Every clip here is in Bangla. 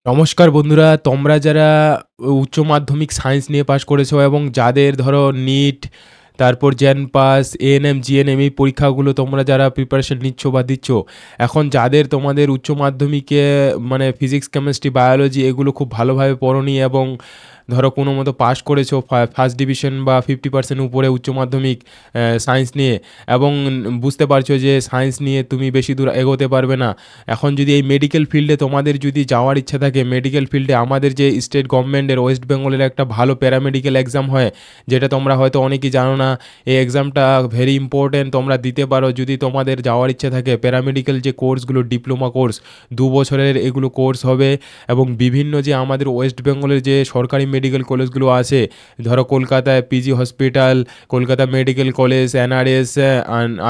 নমস্কার বন্ধুরা, তোমরা যারা উচ্চ মাধ্যমিক সায়েন্স নিয়ে পাশ করেছো এবং যাদের ধরো নিট, তারপর জেন পাস, এএনএম, জিএনএম এই পরীক্ষাগুলো তোমরা যারা প্রিপারেশন নিচ্ছ বা দিচ্ছ, এখন যাদের তোমাদের উচ্চ মাধ্যমিকে মানে ফিজিক্স, কেমিস্ট্রি, বায়োলজি এগুলো খুব ভালোভাবে পড়োনি এবং ধরো কোনো মতো পাস করেছো ফার্স্ট ডিভিশন বা 50% উপরে উচ্চ মাধ্যমিক সায়েন্স নিয়ে, এবং বুঝতে পারছো যে সায়েন্স নিয়ে তুমি বেশি দূর এগোতে পারবে না। এখন যদি এই মেডিকেল ফিল্ডে তোমাদের যদি যাওয়ার ইচ্ছা থাকে, মেডিকেল ফিল্ডে আমাদের যে স্টেট গভর্নমেন্টের ওয়েস্ট বেঙ্গলের একটা ভালো প্যারামেডিক্যাল এক্সাম হয়, যেটা তোমরা হয়তো অনেকেই জানো না। এই এক্সামটা ভেরি ইম্পর্টেন্ট, তোমরা দিতে পারো যদি তোমাদের যাওয়ার ইচ্ছা থাকে। প্যারামেডিক্যাল যে কোর্সগুলো, ডিপ্লোমা কোর্স 2 বছরের এগুলো কোর্স হবে, এবং বিভিন্ন যে আমাদের ওয়েস্ট বেঙ্গলের যে সরকারি মেডিকেল কলেজগুলো আছে, ধরো কলকাতায় PG hospital, Kolkata medical college, NRS,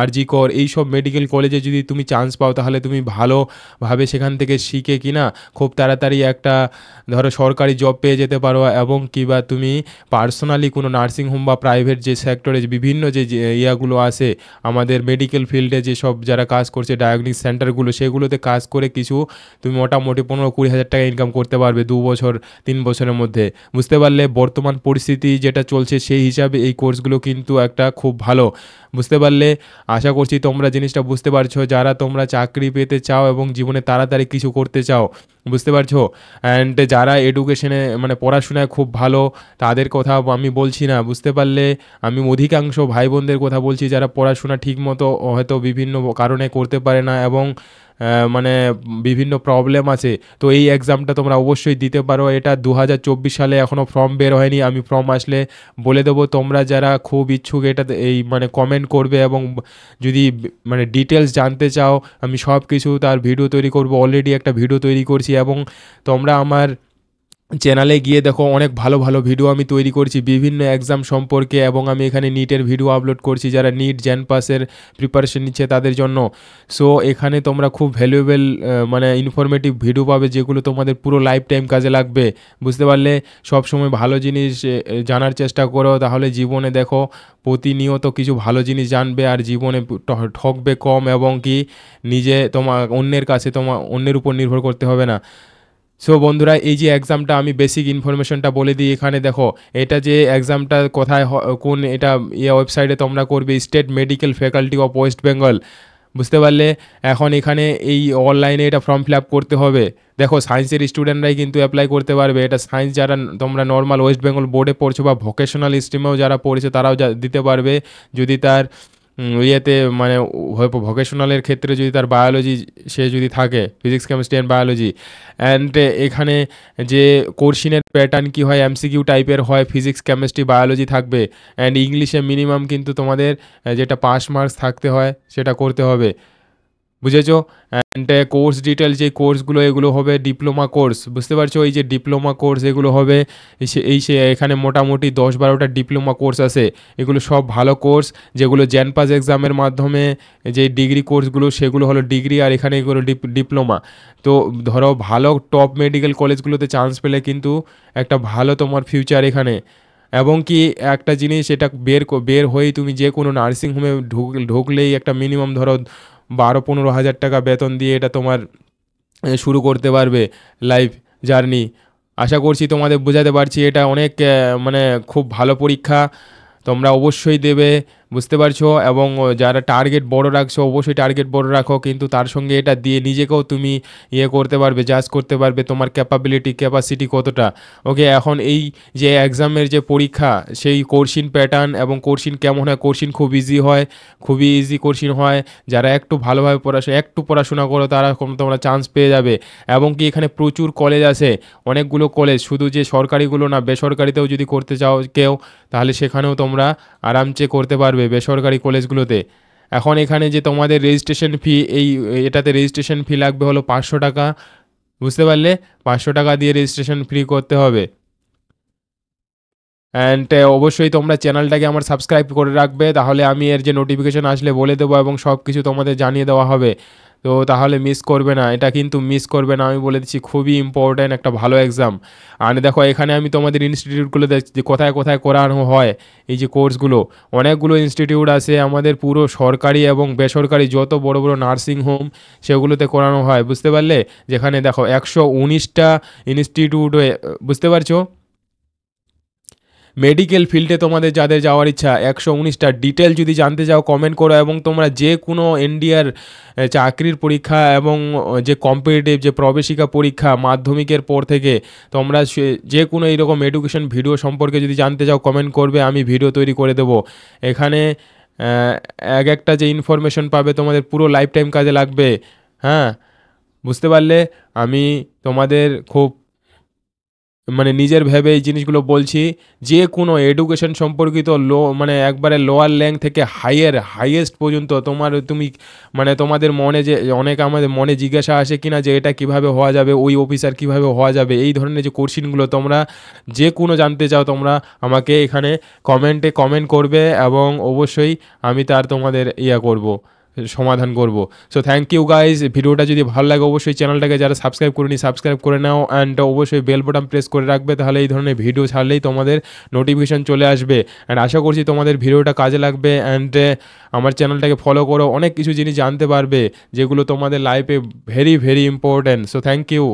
RG Kar, এইসব মেডিকেল কলেজে যদি তুমি চান্স পাও তাহলে তুমি ভালোভাবে সেখান থেকে শিখে কিনা খুব তাড়াতাড়ি একটা ধরো সরকারি জব পেয়ে যেতে পারো, এবং কিবা তুমি পার্সোনালি কোনো নার্সিং হোম বা প্রাইভেট যে সেক্টরে বিভিন্ন যে ইয়াগুলো আছে আমাদের মেডিকেল ফিল্ডে, যেসব যারা কাজ করছে ডায়াগনিক সেন্টারগুলো, সেগুলোতে কাজ করে কিছু তুমি মোটামুটি 15-20 হাজার টাকা ইনকাম করতে পারবে 2 বছর 3 বছরের মধ্যে। বুঝতে পারলে বর্তমান পরিস্থিতি যেটা চলছে সেই হিসাবে এই কোর্সগুলো কিন্তু একটা খুব ভালো। বুঝতে পারলে আশা করছি তোমরা জিনিসটা বুঝতে পারছো, যারা তোমরা চাকরি পেতে চাও এবং জীবনে তাড়াতাড়ি কিছু করতে চাও। বুঝতে পারছো? অ্যান্ড যারা এডুকেশনে মানে পড়াশোনায় খুব ভালো তাদের কথা আমি বলছি না। বুঝতে পারলে আমি অধিকাংশ ভাই বোনদের কথা বলছি যারা পড়াশোনা ঠিকমতো হয়তো বিভিন্ন কারণে করতে পারে না, এবং মানে বিভিন্ন প্রবলেম আছে। তো এই এক্সামটা তোমরা অবশ্যই দিতে পারো। এটা 2024 সালে এখনও ফর্ম বের হয়নি, আমি ফর্ম আসলে বলে দেবো। তোমরা যারা খুব ইচ্ছুক এটাতে এই মানে কমেন্ট করবে, এবং যদি মানে ডিটেলস জানতে চাও আমি সব কিছু তার ভিডিও তৈরি করব। অলরেডি একটা ভিডিও তৈরি করছি, এবং তোমরা আমার চ্যানেলে গিয়ে দেখো অনেক ভালো ভালো ভিডিও আমি তৈরি করছি বিভিন্ন এক্সাম সম্পর্কে, এবং আমি এখানে নিটের ভিডিও আপলোড করছি যারা নিট জেন পাসের প্রিপারেশন নিচ্ছে তাদের জন্য। সো এখানে তোমরা খুব ভ্যালুয়েবল মানে ইনফরমেটিভ ভিডিও পাবে, যেগুলো তোমাদের পুরো লাইফ টাইম কাজে লাগবে। বুঝতে পারলে সবসময় ভালো জিনিস জানার চেষ্টা করো, তাহলে জীবনে দেখো প্রতিনিয়ত কিছু ভালো জিনিস জানবে, আর জীবনে ঠকবে কম, এবং কি নিজে অন্যের কাছে অন্যের উপর নির্ভর করতে হবে না। সো বন্ধুরা, এই যে এক্সামটা আমি বেসিক ইনফরমেশনটা বলে দিই। এখানে দেখো এটা যে এক্সামটা কোথায় কোন এটা ওয়েবসাইটে তোমরা করবে, state medical faculty of West Bengal. বুঝতে পারলে এখন এখানে এই অনলাইনে এটা ফর্ম ফিল আপ করতে হবে। দেখো সায়েন্সের স্টুডেন্টরাই কিন্তু অ্যাপ্লাই করতে পারবে এটা। সায়েন্স যারা তোমরা নর্মাল ওয়েস্ট বেঙ্গল বোর্ডে পড়ছো বা ভোকেশনাল স্ট্রিমেও যারা পড়েছে তারাও দিতে পারবে, যদি তার ইয়েতে মানে ভোকেশনালের ক্ষেত্রে যদি তার বায়োলজি সে যদি থাকে, physics, chemistry and biology. And এখানে যে কোর্সিনের প্যাটার্ন কী হয়, এমসিকিউ টাইপের হয়, ফিজিক্স, কেমিস্ট্রি, বায়োলজি থাকবে। অ্যান্ড ইংলিশে মিনিমাম কিন্তু তোমাদের যেটা পাস মার্কস থাকতে হয় সেটা করতে হবে। বুঝেছো? অ্যান্ড কোর্স ডিটেল যে কোর্সগুলো এগুলো হবে ডিপ্লোমা কোর্স। বুঝতে পারছো? এই যে ডিপ্লোমা কোর্স এগুলো হবে, সে এখানে মোটামুটি 10-12টা ডিপ্লোমা কোর্স আছে। এগুলো সব ভালো কোর্স, যেগুলো জেন পাস এক্সামের মাধ্যমে যে ডিগ্রি কোর্সগুলো সেগুলো হলো ডিগ্রি, আর এখানে এগুলো ডিপ্লোমা। তো ধরো ভালো টপ মেডিকেল কলেজগুলোতে চান্স পেলে কিন্তু একটা ভালো তোমার ফিউচার এখানে। এবং কি একটা জিনিস, এটা বের হয়েই তুমি যে কোনো নার্সিংহোমে ঢুকলেই একটা মিনিমাম ধরো 12-15 হাজার টাকা বেতন দিয়ে এটা তোমার শুরু করতে পারবে লাইফ জার্নি। আশা করছি তোমাদের বোঝাতে পারছি। এটা অনেক মানে খুব ভালো পরীক্ষা, তোমরা অবশ্যই দেবে। বুঝতে পারছো? এবং যারা টার্গেট বড় রাখছো অবশ্যই টার্গেট বড় রাখো, কিন্তু তার সঙ্গে এটা দিয়ে নিজেকেও তুমি করতে পারবে, জাজ করতে পারবে তোমার ক্যাপাসিটি কতটা। ওকে, এখন এই যে এক্সামের যে পরীক্ষা সেই কোর্সিন প্যাটার্ন এবং কোর্সিন কেমন হয়, কোর্সিন খুব ইজি হয়, খুবই ইজি কোর্সিন হয়। যারা একটু ভালোভাবে পড়াশোনা করো তারা তোমরা চান্স পেয়ে যাবে। এবং কি এখানে প্রচুর কলেজ আছে, অনেকগুলো কলেজ, শুধু যে সরকারিগুলো না, বেসরকারিতেও যদি করতে চাও কেউ তাহলে সেখানেও তোমরা আরামসে করতে পারবে বেসরকারি কলেজগুলোতে। এখন এখানে যে তোমাদের রেজিস্ট্রেশন ফি, এটাতে রেজিস্ট্রেশন ফি লাগবে হলো 500 টাকা। বুঝতে পারলে? 500 টাকা দিয়ে রেজিস্ট্রেশন ফি করতে হবে। অ্যান্ড অবশ্যই তোমরা চ্যানেলটাকে আমার সাবস্ক্রাইব করে রাখবে, তাহলে আমি এর যে নোটিফিকেশন আসলে বলে দেবো এবং সব কিছু তোমাদের জানিয়ে দেওয়া হবে। তো তাহলে মিস করবে না, এটা কিন্তু মিস করবে না, আমি বলে দিচ্ছি খুবই ইম্পর্ট্যান্ট একটা ভালো এক্সাম। আর দেখো এখানে আমি তোমাদের ইনস্টিটিউটগুলো দেখছি যে কোথায় কোথায় করানো হয় এই যে কোর্সগুলো। অনেকগুলো ইনস্টিটিউট আছে আমাদের, পুরো সরকারি এবং বেসরকারি যত বড় বড় নার্সিং হোম সেগুলোতে করানো হয়, বুঝতে পারলে? যেখানে দেখো 119টা ইনস্টিটিউট, বুঝতে পারছো? মেডিকেল ফিল্ডে তোমাদের যাদের যাওয়ার ইচ্ছা 119টা। ডিটেল যদি জানতে চাও কমেন্ট করো, এবং তোমরা যে কোনো ইন্ডিয়ার চাকরির পরীক্ষা এবং যে কম্পিটিটিভ যে প্রবেশিকা পরীক্ষা মাধ্যমিকের পর থেকে তোমরা যে কোনো এইরকম এডুকেশন ভিডিও সম্পর্কে যদি জানতে চাও কমেন্ট করবে, আমি ভিডিও তৈরি করে দেবো। এখানে এক একটা যে ইনফরমেশন পাবে তোমাদের পুরো লাইফ টাইম কাজে লাগবে। হ্যাঁ, বুঝতে পারলে? আমি তোমাদের খুব মানে নিজের ভেবে এই জিনিসগুলো বলছি। যে কোনো এডুকেশন সম্পর্কিত মানে একবারে লোয়ার র্যাঙ্ক থেকে হাইয়েস্ট পর্যন্ত তুমি মানে তোমাদের মনে যে অনেক আমাদের মনে জিজ্ঞাসা আসে কিনা যে এটা কিভাবে হওয়া যাবে, ওই অফিসার কিভাবে হওয়া যাবে, এই ধরনের যে কোশ্চেনগুলো তোমরা যে কোনো জানতে চাও তোমরা আমাকে এখানে কমেন্টে কমেন্ট করবে, এবং অবশ্যই আমি তার তোমাদের করব, সমাধান করব। So thank you guys. ভিডিওটা যদি ভালো লাগে অবশ্যই চ্যানেলটাকে যারা সাবস্ক্রাইব করেনি সাবস্ক্রাইব করে নাও, অ্যান্ড অবশ্যই বেল বাটন প্রেস করে রাখবে, তাহলে এই ধরনের ভিডিও ছাড়লেই তোমাদের নোটিফিকেশন চলে আসবে। অ্যান্ড আশা করছি তোমাদের ভিডিওটা কাজে লাগবে, অ্যান্ড আমার চ্যানেলটাকে ফলো করো, অনেক কিছু জিনিস জানতে পারবে যেগুলো তোমাদের লাইফে very very important. So thank you.